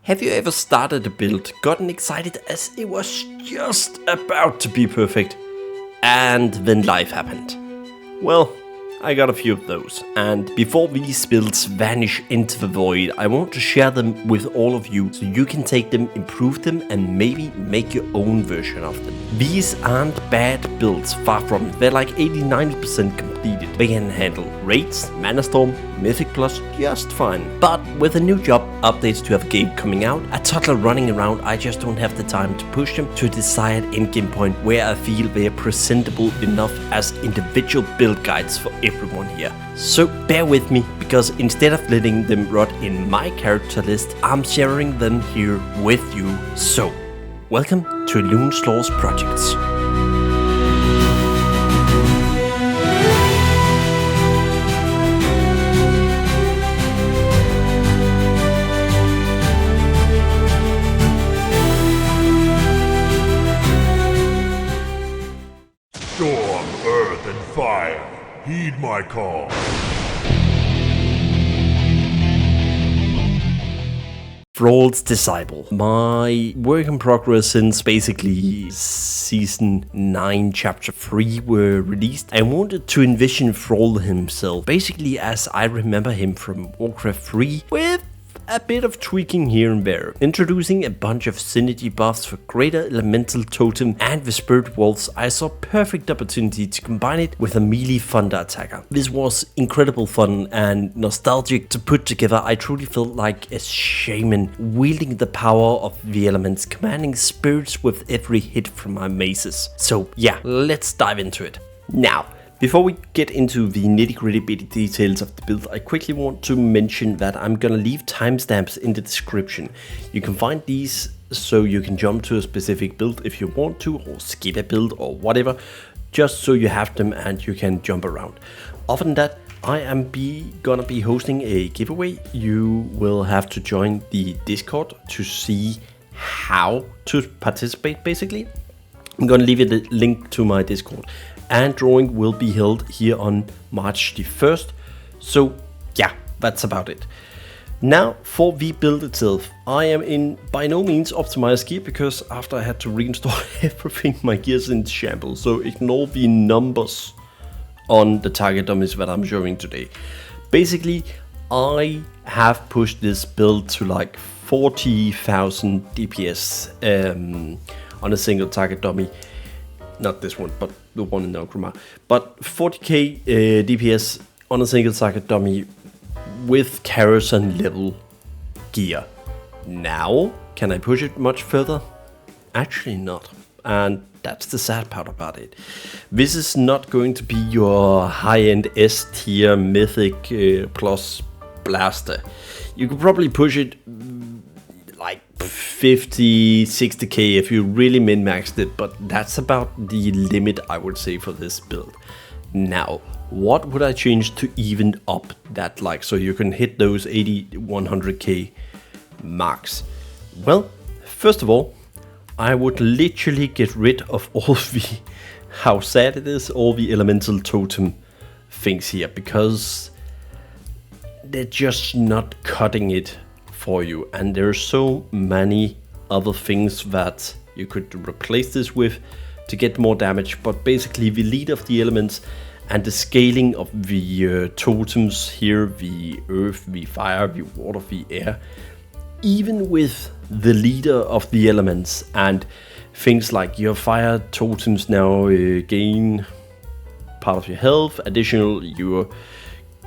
Have you ever started a build, gotten excited as it was just about to be perfect, and then life happened? Well, I got a few of those, and before these builds vanish into the void, I want to share them with all of you so you can take them, improve them, and maybe make your own version of them. These aren't bad builds, far from it. They're like 80-90% completed. They can handle raids, Mana Storm, Mythic Plus just fine. But with a new job, updates to have a game coming out, a toddler running around, I just don't have the time to push them to a desired endgame point where I feel they are presentable enough as individual build guides for everyone here. So bear with me, because instead of letting them rot in my character list, I'm sharing them here with you. So, welcome to Elune's Law's Projects. Storm, earth, and fire, heed my call. Thralls Disciple. My work in progress since basically Season 9 Chapter 3 were released. I wanted to envision Thrall himself, basically as I remember him from Warcraft 3, with a bit of tweaking here and there, introducing a bunch of synergy buffs for greater elemental totem and the spirit walls. I saw perfect opportunity to combine it with a melee thunder attacker. This was incredible fun and nostalgic to put together. I truly felt like a shaman wielding the power of the elements, commanding spirits with every hit from my maces. So yeah, let's dive into it. Now, before we get into the nitty-gritty details of the build, I quickly want to mention that I'm gonna leave timestamps in the description. You can find these so you can jump to a specific build if you want to, or skip a build or whatever, just so you have them and you can jump around. Other than that, I am gonna be hosting a giveaway. You will have to join the Discord to see how to participate, basically. I'm gonna leave you the link to my Discord. And drawing will be held here on March the 1st. So yeah, that's about it. Now for the build itself. I am in by no means optimized gear, because after I had to reinstall everything, my gear's in shambles. So ignore the numbers on the target dummies that I'm showing today. Basically, I have pushed this build to like 40,000 DPS on a single target dummy. Not this one, but the one in Nogrima. But 40k DPS on a single target dummy with Karasan level gear. Now, can I push it much further? Actually not. And that's the sad part about it. This is not going to be your high-end S tier mythic plus blaster. You could probably push it like 50, 60k if you really min-maxed it, but that's about the limit, I would say, for this build. Now, what would I change to even up that, like, so you can hit those 80, 100k marks? Well, first of all, I would literally get rid of all the, how sad it is, all the elemental totem things here, because they're just not cutting it for you, and there are so many other things that you could replace this with to get more damage. But basically, the lead of the elements and the scaling of the totems here, the earth, the fire, the water, the air, even with the leader of the elements and things like your fire totems now gain part of your health. Additional, your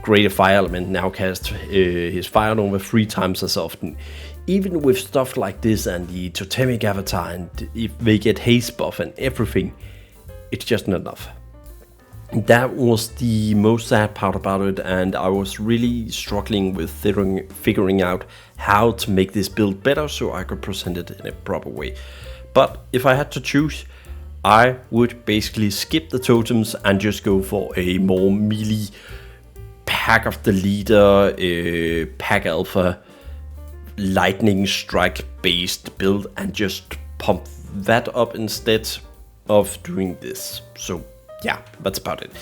greater fire element now casts his fire over 3 times as often. Even with stuff like this and the totemic avatar, and if they get haste buff and everything, it's just not enough. That was the most sad part about it, and I was really struggling with figuring out how to make this build better so I could present it in a proper way. But if I had to choose, I would basically skip the totems and just go for a more melee Pack of the Leader, Pack Alpha, Lightning Strike based build, and just pump that up instead of doing this. So yeah, that's about it.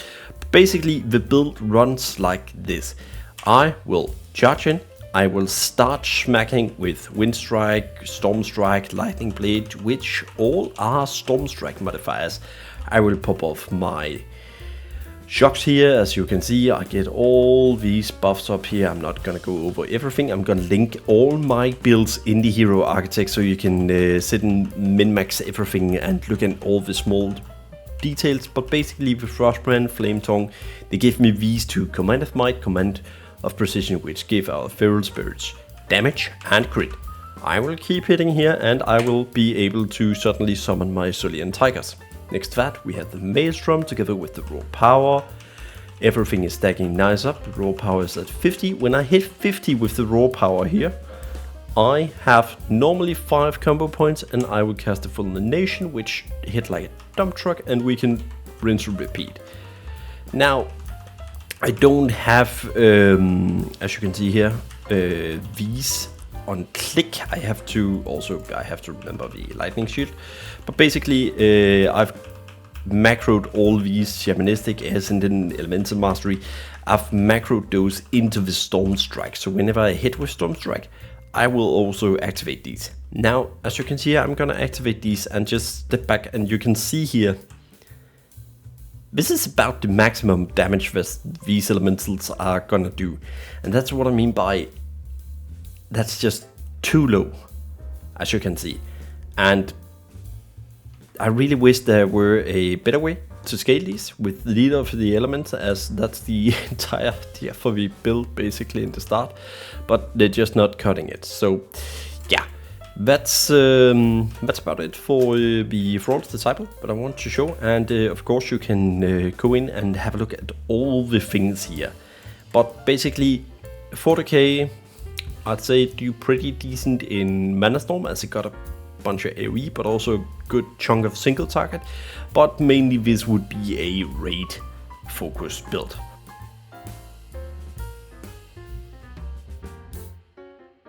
Basically, the build runs like this. I will charge in, I will start smacking with Wind Strike, Storm Strike, Lightning Blade, which all are Storm Strike modifiers. I will pop off my shocks here. As you can see, I get all these buffs up here. I'm not gonna go over everything. I'm gonna link all my builds in the Hero Architect so you can sit and min-max everything and look at all the small details. But basically with Frostbrand, Flame Tongue, they give me these two: Command of Might, Command of Precision, which give our Feral Spirits damage and crit. I will keep hitting here and I will be able to suddenly summon my Solian Tigers. Next to that, we have the Maelstrom together with the Raw Power. Everything is stacking nice up. The Raw Power is at 50. When I hit 50 with the Raw Power here, I have normally 5 combo points and I will cast the Fulmination, which hit like a dump truck, and we can rinse and repeat. Now, I don't have, as you can see here, these on click. I have to remember the lightning shield, but basically I've macroed all these shamanistic ascendant elemental mastery. I've macroed those into the Storm Strike, so whenever I hit with Storm Strike, I will also activate these. Now, as you can see here, I'm gonna activate these and just step back, and you can see here, this is about the maximum damage that these elementals are gonna do, and that's what I mean by that's just too low, as you can see. And I really wish there were a better way to scale these with Leader of the Elements, as that's the entire idea for the build basically in the start, but they're just not cutting it. So yeah, that's about it for the Thralls Disciple that I want to show. And of course you can go in and have a look at all the things here. But basically 40k, I'd say do pretty decent in Mana Storm, as it got a bunch of AoE, but also a good chunk of single target. But mainly this would be a raid focused build.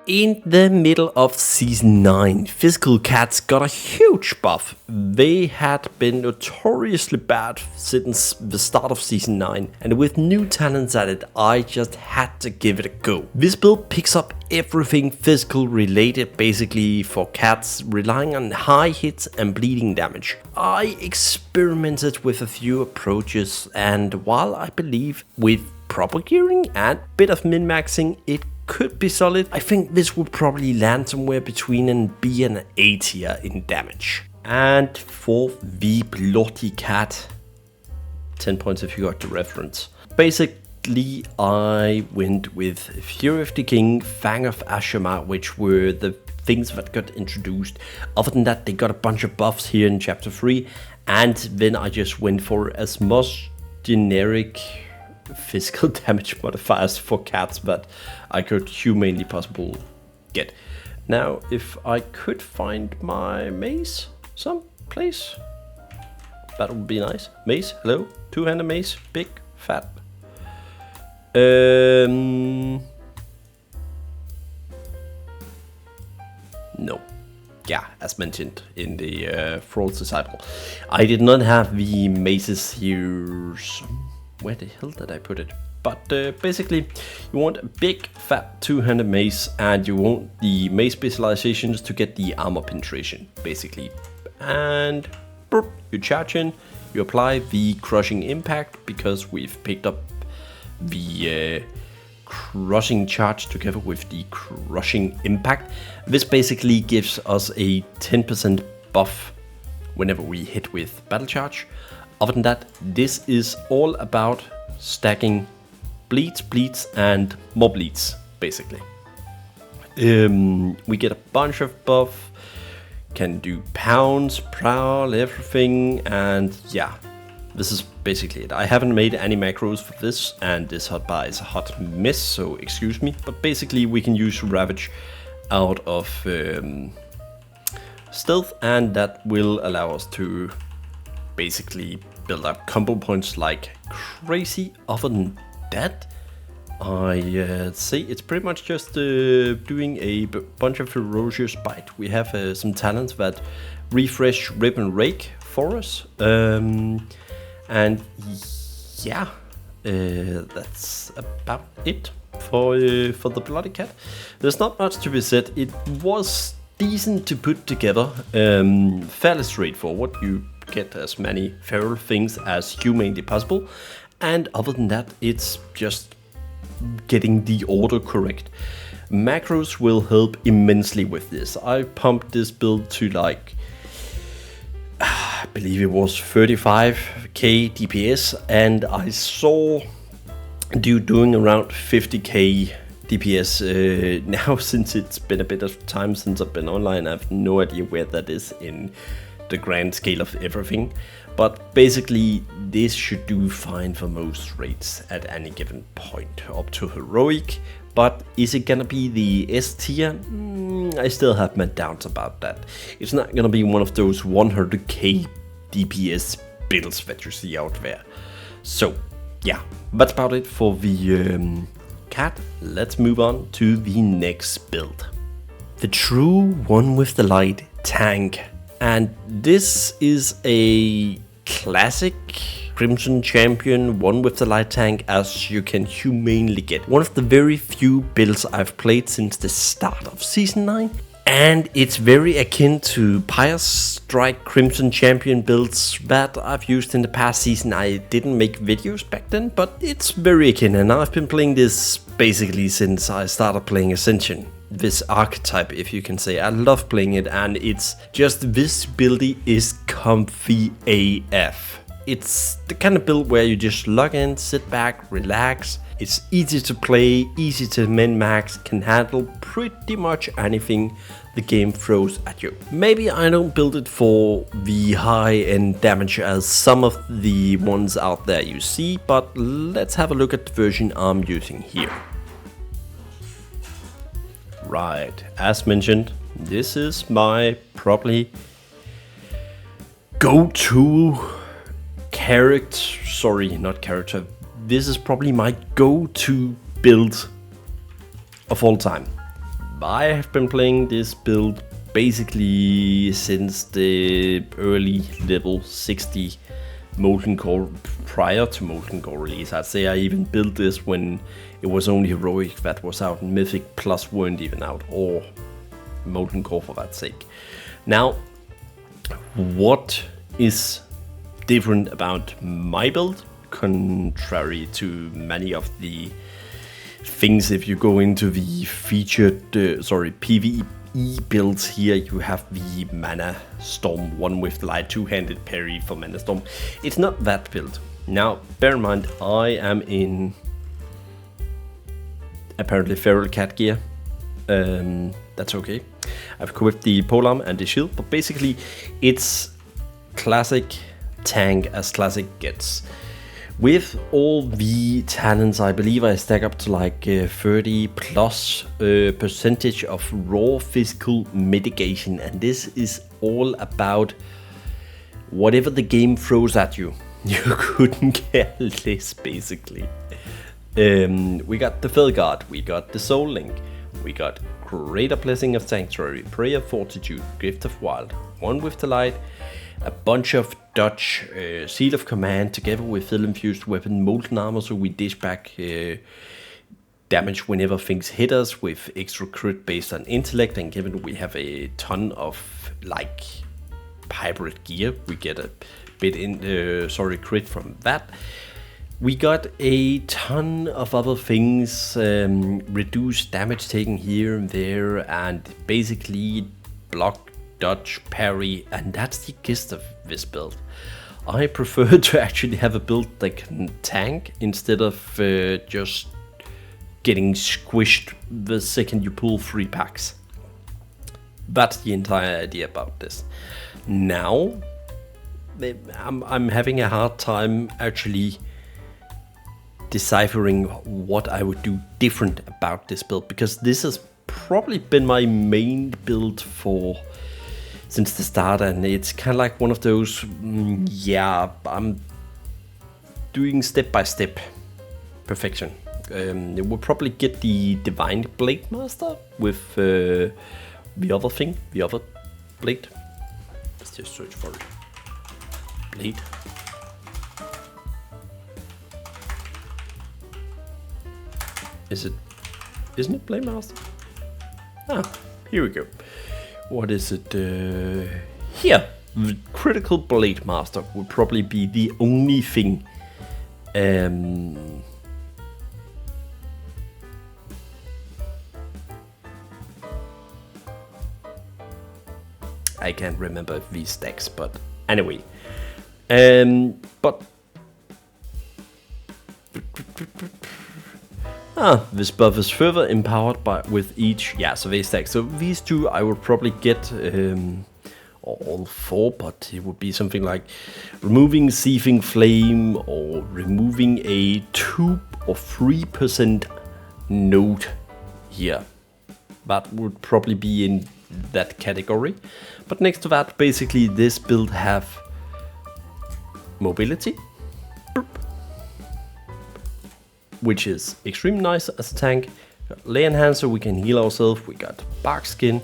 In the middle of Season 9, Phys Cats got a huge buff. They had been notoriously bad since the start of Season 9, and with new talents added, I just had to give it a go. This build picks up everything physical related basically for cats, relying on high hits and bleeding damage. I experimented with a few approaches, and while I believe with proper gearing and a bit of min-maxing it could be solid, I think this would probably land somewhere between an B and an A tier in damage. And for the Bloody Cat, 10 points if you got the reference. Basically, I went with Fury of the King, Fang of Ashima, which were the things that got introduced. Other than that, they got a bunch of buffs here in Chapter 3, and then I just went for as much generic physical damage modifiers for cats that I could humanly possible get. Now, if I could find my mace someplace, that would be nice. Mace, hello, two-handed mace, big, fat. No. Yeah, as mentioned in the Thralls Disciple, I did not have the maces here. Where the hell did I put it? But basically, you want a big, fat, two-handed mace, and you want the mace specializations to get the armor penetration, basically. And burp, you charge in, you apply the crushing impact, because we've picked up the crushing charge together with the crushing impact. This basically gives us a 10% buff whenever we hit with battle charge. Other than that, this is all about stacking bleeds, and more bleeds, basically. We get a bunch of buff, can do pounds, prowl, everything, and yeah, this is basically it. I haven't made any macros for this, and this hotbar is a hot mess, so excuse me. But basically, we can use Ravage out of stealth, and that will allow us to basically build up combo points like crazy. Other than that, I say it's pretty much just doing a bunch of ferocious bite. We have some talents that refresh, rip and rake for us, and yeah, that's about it for the Bloody Cat. There's not much to be said. It was decent to put together, fairly straightforward. You get as many feral things as humanly possible, and other than that, it's just getting the order correct. Macros will help immensely with this. I pumped this build to like, I believe it was 35k DPS, and I saw dude doing around 50k DPS. Now, since it's been a bit of time since I've been online, I have no idea where that is in the grand scale of everything. But basically, this should do fine for most rates at any given point, up to heroic. But is it gonna be the S tier? I still have my doubts about that. It's not gonna be one of those 100k DPS builds that you see out there. So yeah, that's about it for the cat. Let's move on to the next build. The true one with the light tank. And this is a classic Crimson Champion, one with the light tank, as you can humanely get. One of the very few builds I've played since the start of Season 9. And it's very akin to Pious Strike Crimson Champion builds that I've used in the past season. I didn't make videos back then, but it's very akin. And I've been playing this basically since I started playing Ascension. This archetype, if you can say. I love playing it, and it's just, this build is comfy AF. It's the kind of build where you just log in, sit back, relax. It's easy to play, easy to min-max, can handle pretty much anything the game throws at you. Maybe I don't build it for the high-end damage as some of the ones out there you see, but let's have a look at the version I'm using here. Right, as mentioned, this is my probably go-to this is probably my go-to build of all time. I have been playing this build basically since the early level 60 Molten Core, prior to Molten Core release. I'd say I even built this when it was only Heroic that was out, and Mythic Plus weren't even out, or Molten Core for that sake. Now, what is different about my build, contrary to many of the things if you go into the featured, PvE builds here, you have the Mana Storm, one with the light, two-handed parry for Mana Storm. It's not that build. Now, bear in mind, I am in apparently feral cat gear. That's okay. I've equipped the polearm and the shield, but basically it's classic tank as classic gets. With all the talents, I believe I stack up to like 30 plus percentage of raw physical mitigation, and this is all about whatever the game throws at you. You couldn't care less, basically. We got the Felguard, we got the Soul Link, we got Greater Blessing of Sanctuary, Prayer of Fortitude, Gift of Wild, one with the light, a bunch of dodge, Seal of Command, together with Fill Infused Weapon, Molten Armor, so we dish back damage whenever things hit us, with extra crit based on intellect, and given we have a ton of like hybrid gear, we get a bit in crit from that. We got a ton of other things, reduced damage taken here and there, and basically block, dodge, parry, and that's the gist of this build. I prefer to actually have a build that can tank instead of just getting squished the second you pull 3 packs. That's the entire idea about this. Now, I'm having a hard time actually deciphering what I would do different about this build, because this has probably been my main build since the start, and it's kind of like one of those, I'm doing step by step perfection. We'll probably get the Divine Blade Master with the other blade. Let's just search for it. Blade. Is it Isn't it Blade Master? Ah, here we go. What is it? Here, the Critical Blade Master would probably be the only thing. I can't remember these stacks, but anyway. But this buff is further empowered with each. Yeah, so they stack. So these two I would probably get, or all four, but it would be something like removing Seething Flame or removing a 2 or 3% note here. That would probably be in that category. But next to that, basically this build have mobility, which is extremely nice as a tank. Lay Enhancer, we can heal ourselves. We got Bark Skin,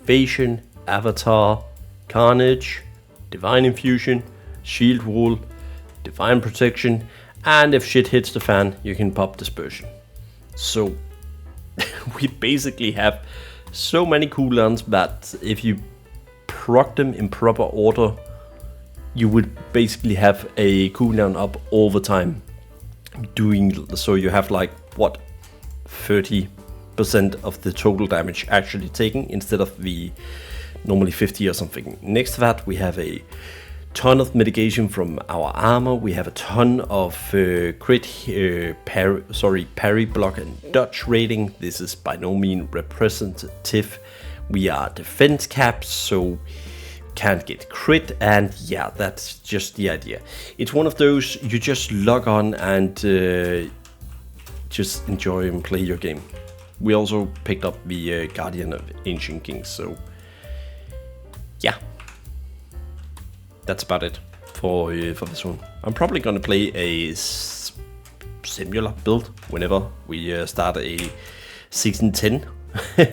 Evasion, Avatar, Carnage, Divine Infusion, Shield Wall, Divine Protection, and if shit hits the fan, you can pop Dispersion. So we basically have so many cooldowns that if you proc them in proper order, you would basically have a cooldown up all the time. So you have like what, 30% of the total damage actually taken instead of the normally 50 or something. Next to that, we have a ton of mitigation from our armor. We have a ton of parry, block, and dodge rating. This is by no means representative. We are defense caps, so can't get crit, and yeah, that's just the idea. It's one of those you just log on and just enjoy and play your game. We also picked up the Guardian of Ancient Kings, so yeah, that's about it for this one. I'm probably gonna play a similar build whenever we start a season 10.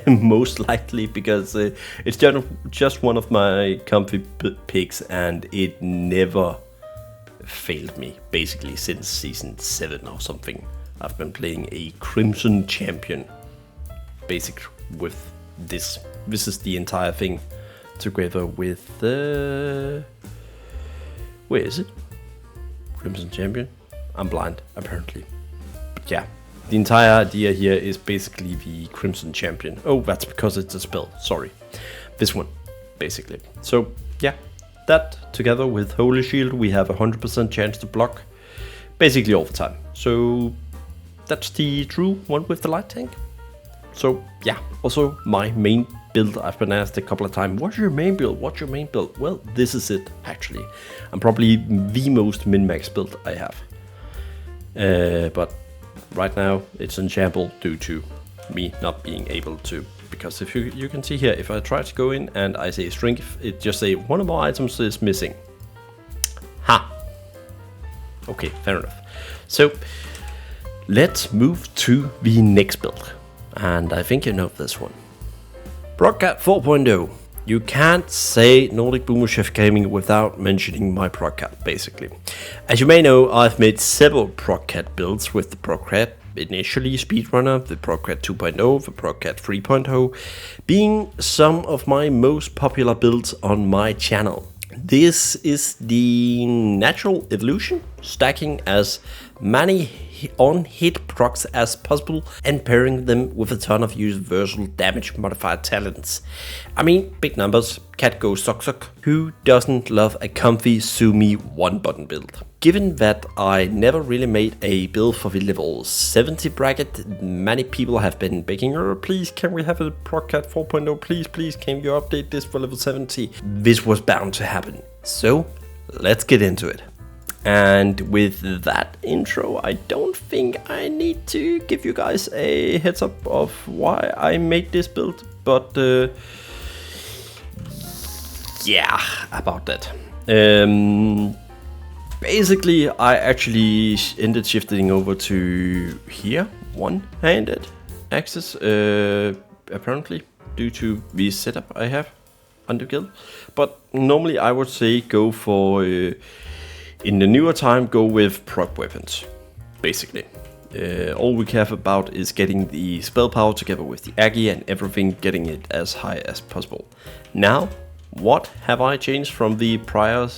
Most likely, because it's just one of my comfy picks, and it never failed me basically since season 7 or something. I've been playing a Crimson Champion basic with this. This is the entire thing together with where is it? Crimson Champion? I'm blind apparently, but yeah. The entire idea here is basically the Crimson Champion. Oh, that's because it's a spell. Sorry. This one, basically. So, yeah. That, together with Holy Shield, we have a 100% chance to block basically all the time. So, that's the true one with the light tank. So, yeah. Also, my main build. I've been asked a couple of times, what's your main build? What's your main build? Well, this is it, actually. I'm probably the most min-max build I have. But right now it's in shambles due to me not being able to, because if you can see here, if I try to go in and I say strength, it just say one of my items is missing. Ha! Okay, fair enough. So let's move to the next build, and I think you know this one. Proc Cat 4.0. You can't say Nordic Boomer Chef Gaming without mentioning my Proc Cat, basically. As you may know, I've made several Proc Cat builds with the Proc Cat. Initially Speedrunner, the Proc Cat 2.0, the Proc Cat 3.0, being some of my most popular builds on my channel. This is the natural evolution, stacking as many on-hit procs as possible and pairing them with a ton of universal damage modifier talents. I mean, big numbers, cat goes ZugZug. Who doesn't love a comfy Sumi one-button build? Given that I never really made a build for the level 70 bracket, many people have been begging, please can we have a Proc Cat 4.0, please can you update this for level 70? This was bound to happen, so let's get into it. And with that intro, I don't think I need to give you guys a heads up of why I made this build, but yeah, about that. Basically, I actually ended shifting over to here, one-handed access, apparently, due to the setup I have under guild. But normally I would say go for, in the newer time, go with proc weapons, basically. All we care about is getting the spell power together with the Aggie and everything, getting it as high as possible. Now, what have I changed from the prior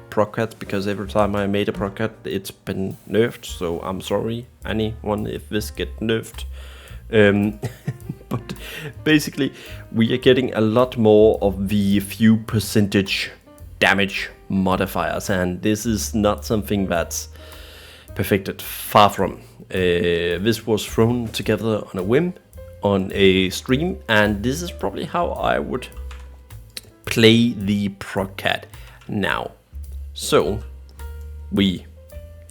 Proc Cat? Because every time I made a Proc Cat, it's been nerfed, so I'm sorry, anyone, if this get nerfed. But basically, we are getting a lot more of the few percentage damage modifiers, and this is not something that's perfected, far from. This was thrown together on a whim on a stream, and this is probably how I would play the Proc Cat now. So we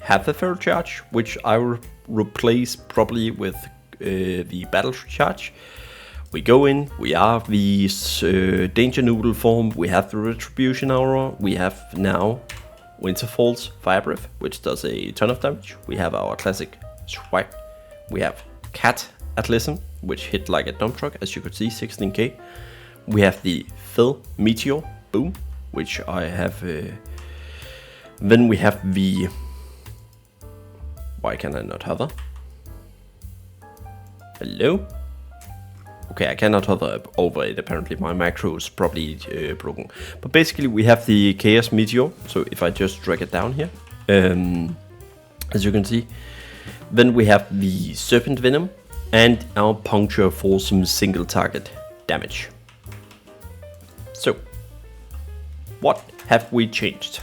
have the third charge, which I will replace probably with the battle charge. We go in, we are the danger noodle form, we have the retribution aura, we have now Winterfall's Fire Breath, which does a ton of damage. We have our classic swipe. We have Cat Athleticism, which hit like a dump truck, as you could see, 16k. We have the Phil Meteor, boom, which I have. Then we have the. Why can I not hover? Hello? Okay, I cannot hover over it, apparently my macro is probably broken. But basically we have the Chaos Meteor, so if I just drag it down here, as you can see. Then we have the Serpent Venom and our Puncture for some single target damage. So, what have we changed?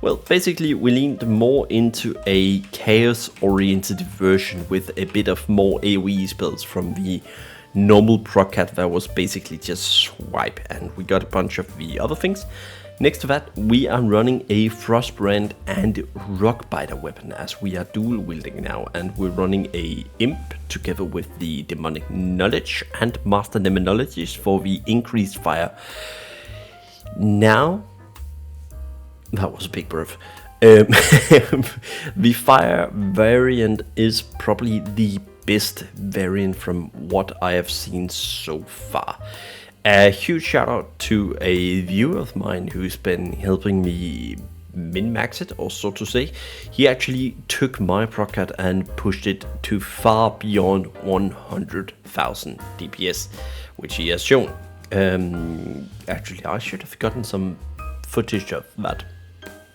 Well, basically we leaned more into a chaos oriented version with a bit of more AoE spells from the normal Proc Cat that was basically just swipe, and we got a bunch of the other things. Next to that, we are running a Frostbrand and Rockbiter weapon, as we are dual wielding now, and we're running a Imp together with the Demonic Knowledge and Master Demonologist for the increased fire. Now, that was a big breath. The fire variant is probably the best variant from what I have seen so far. A huge shout out to a viewer of mine who's been helping me min-max it, or so to say. He actually took my Proc Cat and pushed it to far beyond 100,000 DPS, which he has shown. Actually, I should have gotten some footage of that.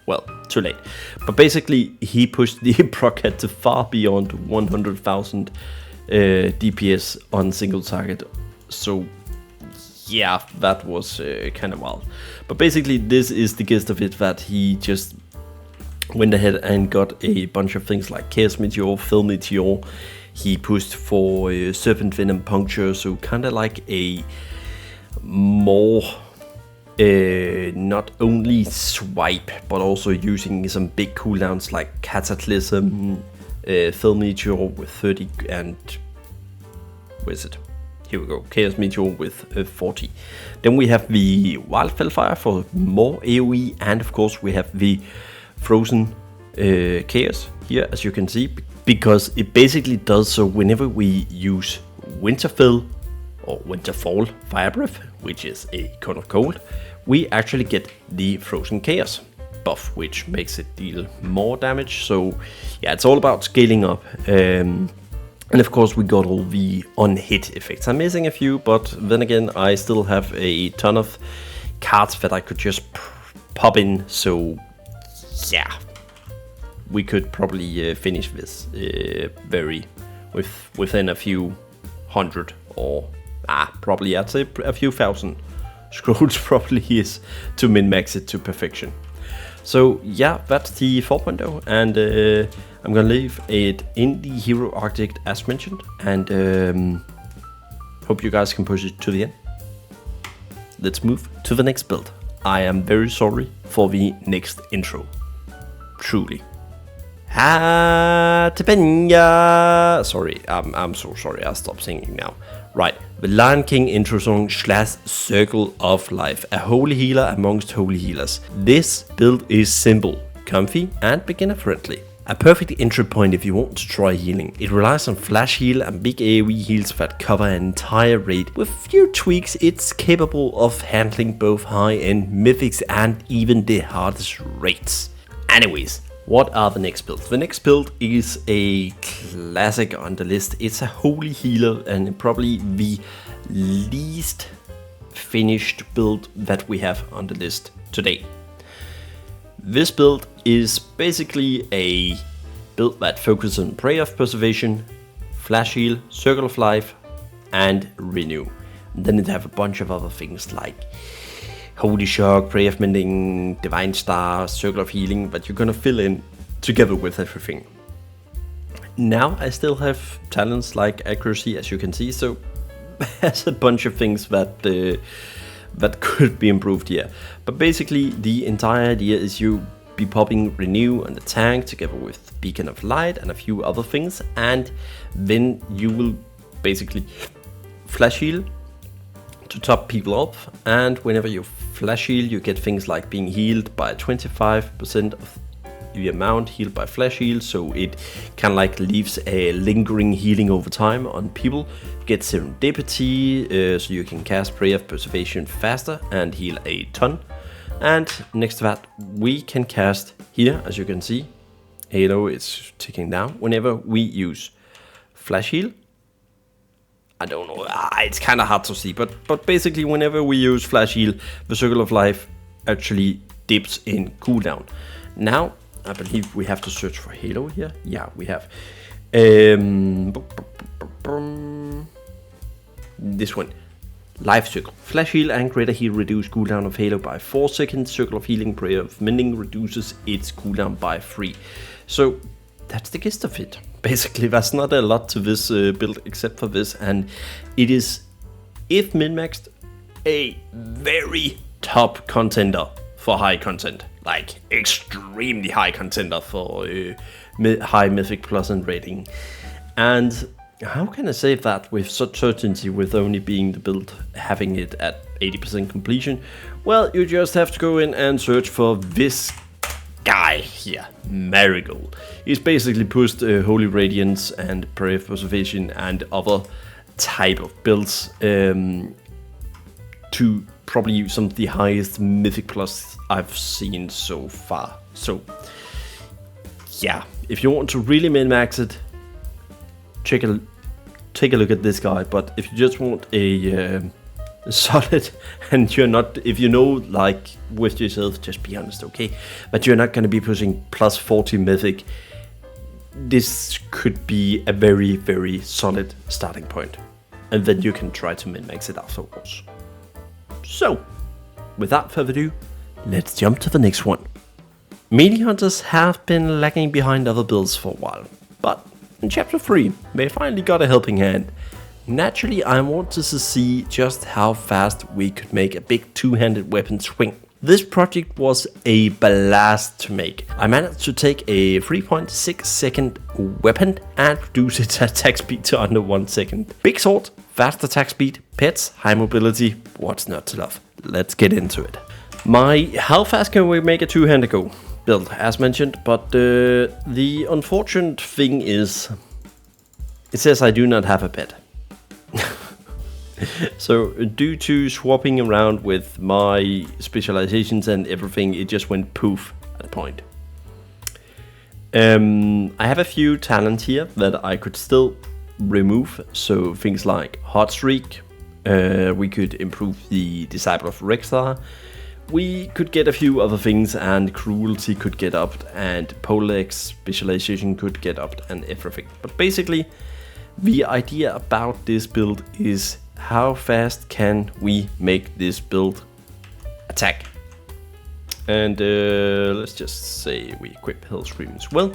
Well, too late. But basically, he pushed the Proc Cat to far beyond 100,000 DPS on single target. So, yeah, that was kind of wild. But basically, this is the gist of it, that he just went ahead and got a bunch of things like Chaos Meteor, Phil Meteor. He pushed for Serpent Venom Puncture, so kind of like a more not only swipe, but also using some big cooldowns like Cataclysm, Phil Meteor with 30, and where is it? Here we go, Chaos Meteor with 40. Then we have the Wildfell Fire for more AoE, and of course we have the Frozen Chaos here, as you can see, because it basically does so whenever we use Winterfell or Winterfall Fire Breath, which is a cone of cold, we actually get the Frozen Chaos buff, which makes it deal more damage. So yeah, it's all about scaling up. And of course we got all the on-hit effects. I'm missing a few, but then again I still have a ton of cards that I could just pop in. So yeah, we could probably finish this within a few hundred, or probably I'd say a few thousand scrolls probably is to min-max it to perfection. So yeah, that's the 4.0, and I'm gonna leave it in the Hero Architect as mentioned, and hope you guys can push it to the end. Let's move to the next build. I am very sorry for the next intro. Truly. Sorry, I'm so sorry, I'll stop singing now. Right, the Lion King intro song / Circle of Life, a holy healer amongst holy healers. This build is simple, comfy, and beginner friendly. A perfect entry point if you want to try healing. It relies on flash heal and big AoE heals that cover an entire raid. With few tweaks, it's capable of handling both high-end mythics and even the hardest raids. Anyways, What are the next builds? The next build is a classic on the list. It's a holy healer and probably the least finished build that we have on the list today. This build is basically a build that focuses on Prayer of Preservation, Flash Heal, Circle of Life, and Renew. And then it have a bunch of other things like Holy Shock, Prayer of Mending, Divine Star, Circle of Healing, but you're gonna fill in together with everything. Now I still have talents like Accuracy, as you can see, so there's a bunch of things that that could be improved here. But basically the entire idea is you be popping Renew on the tank together with Beacon of Light and a few other things, and then you will basically Flash Heal to top people up, and whenever you Flash Heal you get things like being healed by 25% of the amount healed by Flash Heal, so it kind of like leaves a lingering healing over time on people. You get Serendipity, so you can cast Prayer of Preservation faster and heal a ton. And next to that we can cast here, as you can see, Halo is ticking down whenever we use Flash Heal. I don't know, it's kind of hard to see, but basically whenever we use Flash Heal, the Circle of Life actually dips in cooldown. Now, I believe we have to search for Halo here. Yeah, we have. This one. Life Circle. Flash Heal and Greater Heal reduce cooldown of Halo by 4 seconds. Circle of Healing, Prayer of Mending reduces its cooldown by 3. So, that's the gist of it. Basically, there's not a lot to this build except for this, and it is, if min-maxed, a very top contender for high content. Like, extremely high contender for high Mythic Plus and rating. And how can I say that with such certainty, with only being the build having it at 80% completion? Well, you just have to go in and search for this guy here, Marigold. He's basically pushed Holy Radiance and Prayer of Preservation and other type of builds to probably some of the highest Mythic Plus I've seen so far. So yeah, if you want to really min-max it, take a look at this guy. But if you just want a solid, and you're not, if you know, like, with yourself, just be honest, okay, but you're not going to be pushing plus 40 Mythic, this could be a very, very solid starting point, and then you can try to min-max it afterwards. So, without further ado, let's jump to the next one. Melee Hunters have been lagging behind other builds for a while, but in Chapter 3, they finally got a helping hand. Naturally, I wanted to see just how fast we could make a big two-handed weapon swing. This project was a blast to make. I managed to take a 3.6 second weapon and reduce its attack speed to under 1 second. Big sword, fast attack speed, pets, high mobility, what's not to love? Let's get into it. How fast can we make a two-handed go build, as mentioned, but the unfortunate thing is, it says I do not have a pet. So due to swapping around with my specializations and everything, it just went poof at a point. I have a few talents here that I could still remove, so things like Hot Streak, we could improve the Disciple of Rexar, we could get a few other things, and Cruelty could get upped, and Polex specialization could get upped, and everything. But basically, the idea about this build is how fast can we make this build attack. And let's just say we equip Hellscream as well.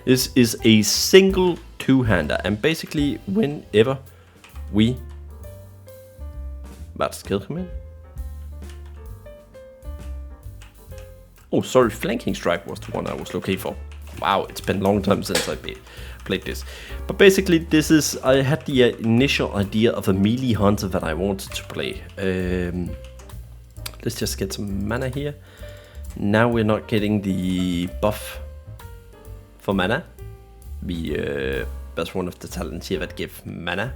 This is a single two-hander, and basically whenever we... That's skill command. Oh, sorry, Flanking Strike was the one I was looking for. Wow, it's been a long time since I played this. But basically, this is... I had the initial idea of a melee hunter that I wanted to play. Let's just get some mana here. Now we're not getting the buff for mana. That's one of the talents here that give mana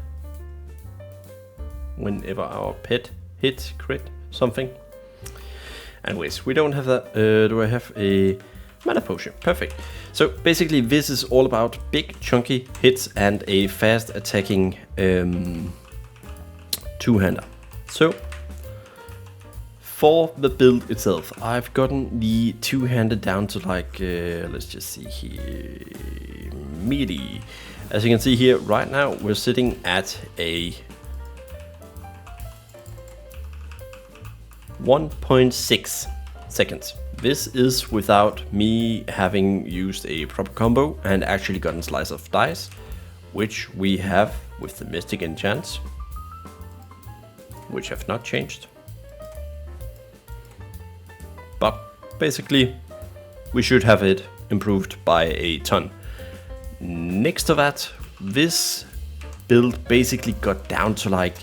whenever our pet hits crit something. Anyways, we don't have that. Do I have a Mana potion, perfect. So basically this is all about big chunky hits and a fast attacking two-hander. So for the build itself, I've gotten the two-hander down to like, let's just see here, melee. As you can see here, right now we're sitting at a 1.6 seconds. This is without me having used a proper combo and actually gotten slice of dice, which we have with the Mystic enchants, which have not changed. But basically, we should have it improved by a ton. Next to that, this build basically got down to like,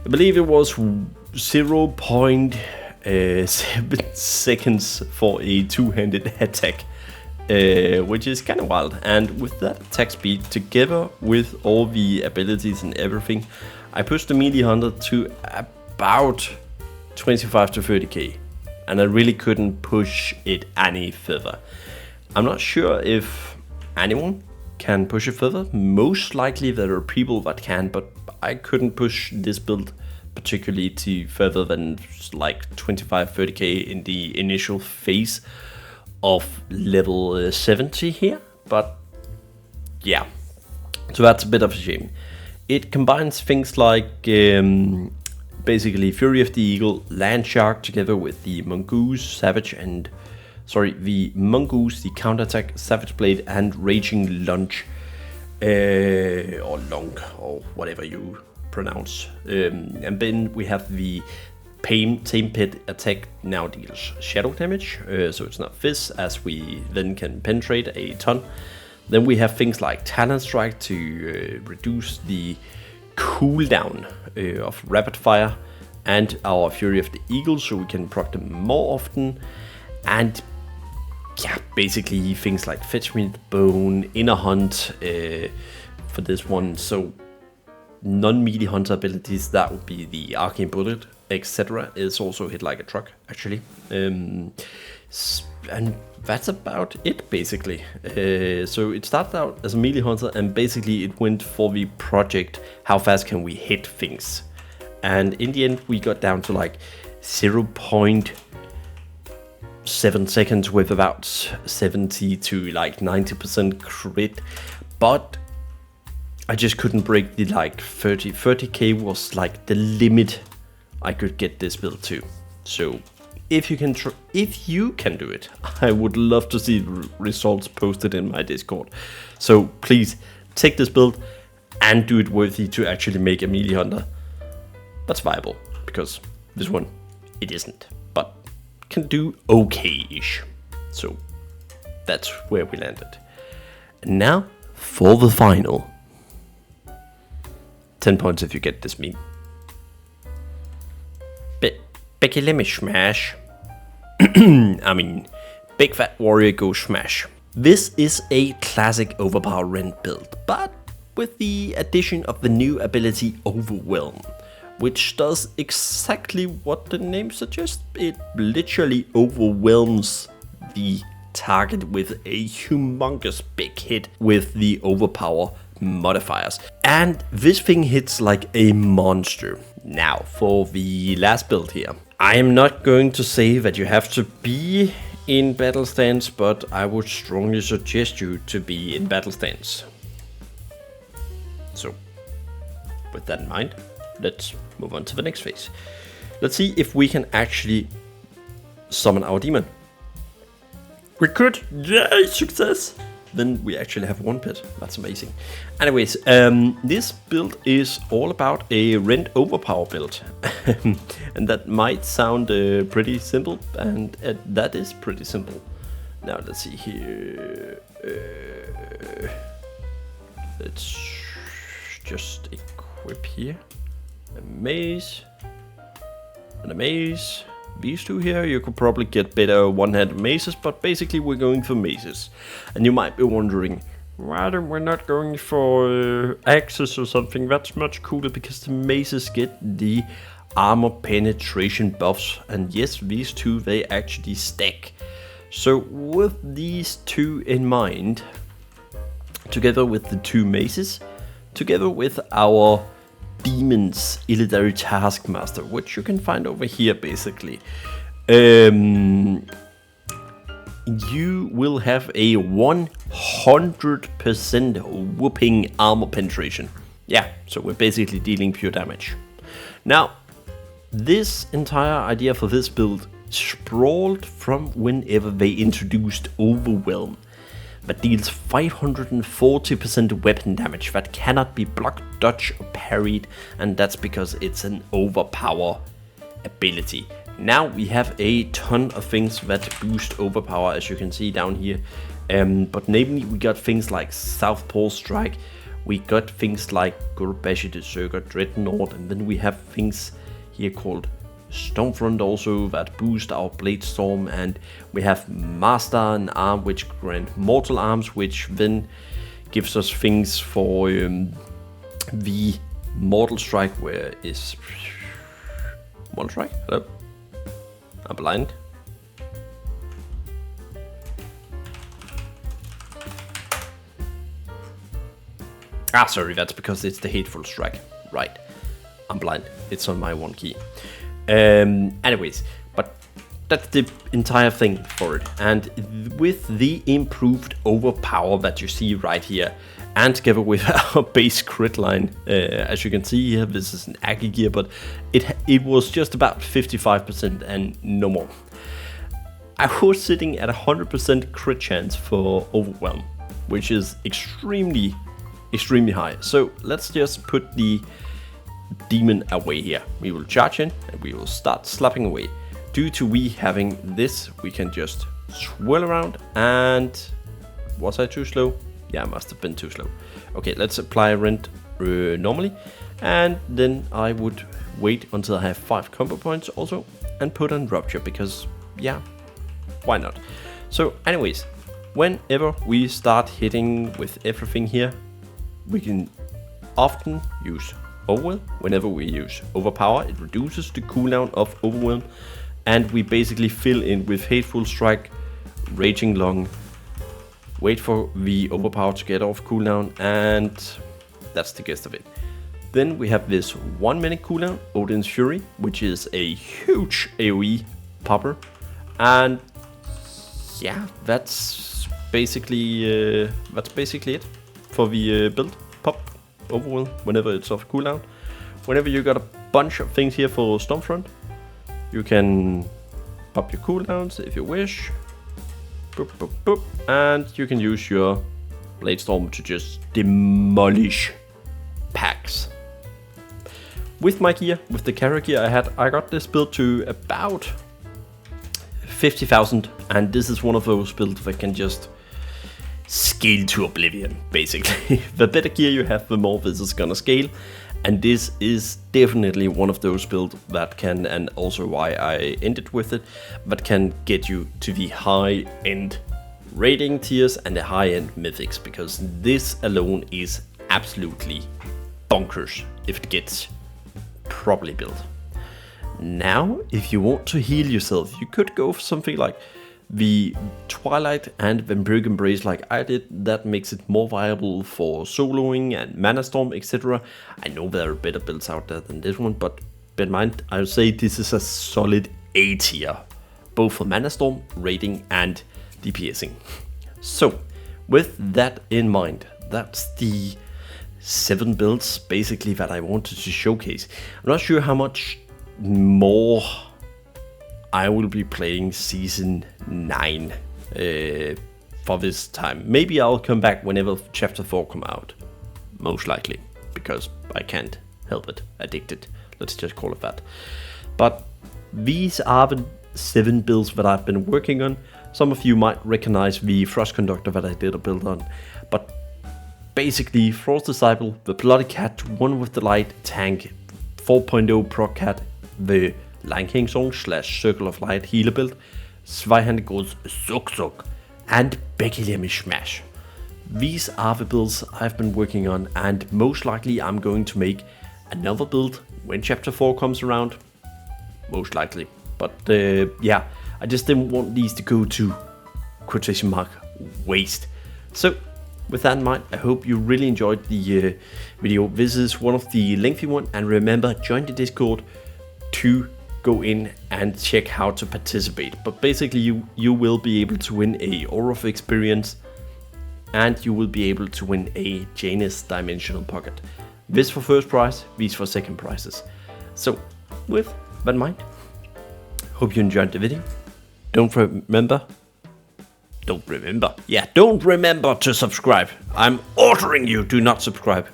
I believe it was 0.7 seconds for a two-handed attack, which is kind of wild. And with that attack speed, together with all the abilities and everything, I pushed the melee hunter to about 25 to 30k. And I really couldn't push it any further. I'm not sure if anyone can push it further. Most likely there are people that can, but I couldn't push this build particularly to further than like 25-30k in the initial phase of level 70 here. But yeah, so that's a bit of a shame. It combines things like basically Fury of the Eagle, Land Shark together with the Mongoose, Savage and the Mongoose, the counterattack, Savage Blade and Raging Lunge, or Long, or whatever you pronounce. And then we have the Tame Pit attack now deals shadow damage, so it's not Fizz, as we then can penetrate a ton. Then we have things like Talon Strike to reduce the cooldown of rapid fire, and our Fury of the Eagle so we can proc them more often. And yeah, basically things like Fetch Me the Bone, Inner Hunt for this one. So non-melee hunter abilities, that would be the Arcane Bullet, etc. is also hit like a truck actually. And that's about it basically. So it started out as a melee hunter and basically it went for the project, how fast can we hit things. And in the end we got down to like 0.7 seconds with about 70 to like 90% crit. But I just couldn't break the like 30k was like the limit I could get this build to. So if you can do it, I would love to see results posted in my Discord. So please take this build and do it worthy to actually make a melee hunter that's viable, because this one it isn't, but can do okay-ish. So that's where we landed. And now for the final. 10 points if you get this meme. Becky Lemme smash. I mean, Big Fat Warrior go smash. This is a classic overpower rend build, but with the addition of the new ability Overwhelm, which does exactly what the name suggests. It literally overwhelms the target with a humongous big hit with the overpower modifiers. And this thing hits like a monster. Now, for the last build here, I am not going to say that you have to be in battle stance, but I would strongly suggest you to be in battle stance. So, with that in mind, let's move on to the next phase. Let's see if we can actually summon our demon. We could! Yay, success! Then we actually have one pet. That's amazing. Anyways, this build is all about a rend overpower build. And that might sound pretty simple, and that is pretty simple. Now let's see here. Let's just equip here. A maze. And a maze. These two here, you could probably get better one-handed mazes, but basically we're going for mazes. And you might be wondering, why we're not going for axes or something? That's much cooler because the mazes get the armor penetration buffs. And yes, these two, they actually stack. So with these two in mind, together with the two maces, together with our Demon's Illidary Taskmaster, which you can find over here basically, you will have a 100% whooping armor penetration. Yeah, so we're basically dealing pure damage. Now, this entire idea for this build sprawled from whenever they introduced Overwhelm, that deals 540% weapon damage that cannot be blocked, dodged, or parried, and that's because it's an overpower ability. Now we have a ton of things that boost overpower, as you can see down here, but namely we got things like Southpaw Strike, we got things like Gurbashi Deserter, Dreadnought, and then we have things here called Stormfront also that boost our Blade Storm, and we have Master and Arm which grant Mortal Arms, which then gives us things for the Mortal Strike, where is Mortal Strike? Hello? I'm blind. Ah, sorry, that's because it's the Hateful Strike. Right. I'm blind. It's on my one key. Anyways, but that's the entire thing for it. And with the improved overpower that you see right here, and together with our base crit line, as you can see here, this is an Aggie gear, but it was just about 55% and no more. I was sitting at 100% crit chance for Overwhelm, which is extremely high. So let's just put the demon away here. We will charge in and we will start slapping away. Due to we having this, we can just swirl around, and was I too slow? Yeah, I must have been too slow. Okay, let's apply rend normally, and then I would wait until I have 5 combo points also, and put on rupture, because yeah, why not? So anyways, whenever we start hitting with everything here, we can often use Overwhelm. Whenever we use Overpower, it reduces the cooldown of Overwhelm, and we basically fill in with Hateful Strike, Raging Lung, wait for the Overpower to get off cooldown, and that's the gist of it. Then we have this 1 minute cooldown, Odin's Fury, which is a huge AoE popper, and yeah, that's basically it for the build. Pop Overwhelm whenever it's off cooldown. Whenever you got a bunch of things here for Stormfront, you can pop your cooldowns if you wish. Boop, boop, boop. And you can use your Blade Storm to just demolish packs. With my gear, with the Kara gear I got this build to about 50,000, and this is one of those builds that can just scale to oblivion, basically. The better gear you have, the more this is gonna scale, and this is definitely one of those builds that can, and also why I ended with it, that can get you to the high-end rating tiers and the high-end mythics, because this alone is absolutely bonkers if it gets properly built. Now, if you want to heal yourself, you could go for something like the Twilight and Vampiric Embrace like I did. That makes it more viable for soloing and Mana Storm, etc. I know there are better builds out there than this one, but bear in mind, I would say this is a solid A tier, both for Mana Storm, rating, and DPSing. So, with that in mind, that's the 7 builds basically that I wanted to showcase. I'm not sure how much more I will be playing Season 9 for this time. Maybe I'll come back whenever Chapter 4 come out. Most likely, because I can't help it. Addicted. Let's just call it that. But these are the 7 builds that I've been working on. Some of you might recognize the Frost Conductor that I did a build on. But basically, Thralls Disciple, the Bloody Cat, One with the Light, Tank, 4.0 Proc Cat, the Lion King Song / Circle of Light healer build, Zweihanded goes ZugZug, and Becky Lemme Smash. These are the builds I've been working on, and most likely I'm going to make another build when Chapter 4 comes around. Most likely. But yeah, I just didn't want these to go to quotation mark waste. So with that in mind, I hope you really enjoyed the video. This is one of the lengthy one, and remember, join the Discord to go in and check how to participate. But basically you will be able to win a Aura of Experience, and you will be able to win a Janus Dimensional Pocket. This for first prize, these for second prizes. So with that in mind, hope you enjoyed the video. Don't remember to subscribe. I'm ordering you, do not subscribe.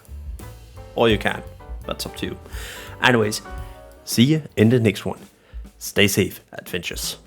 Or you can, that's up to you. Anyways, see you in the next one. Stay safe, adventures.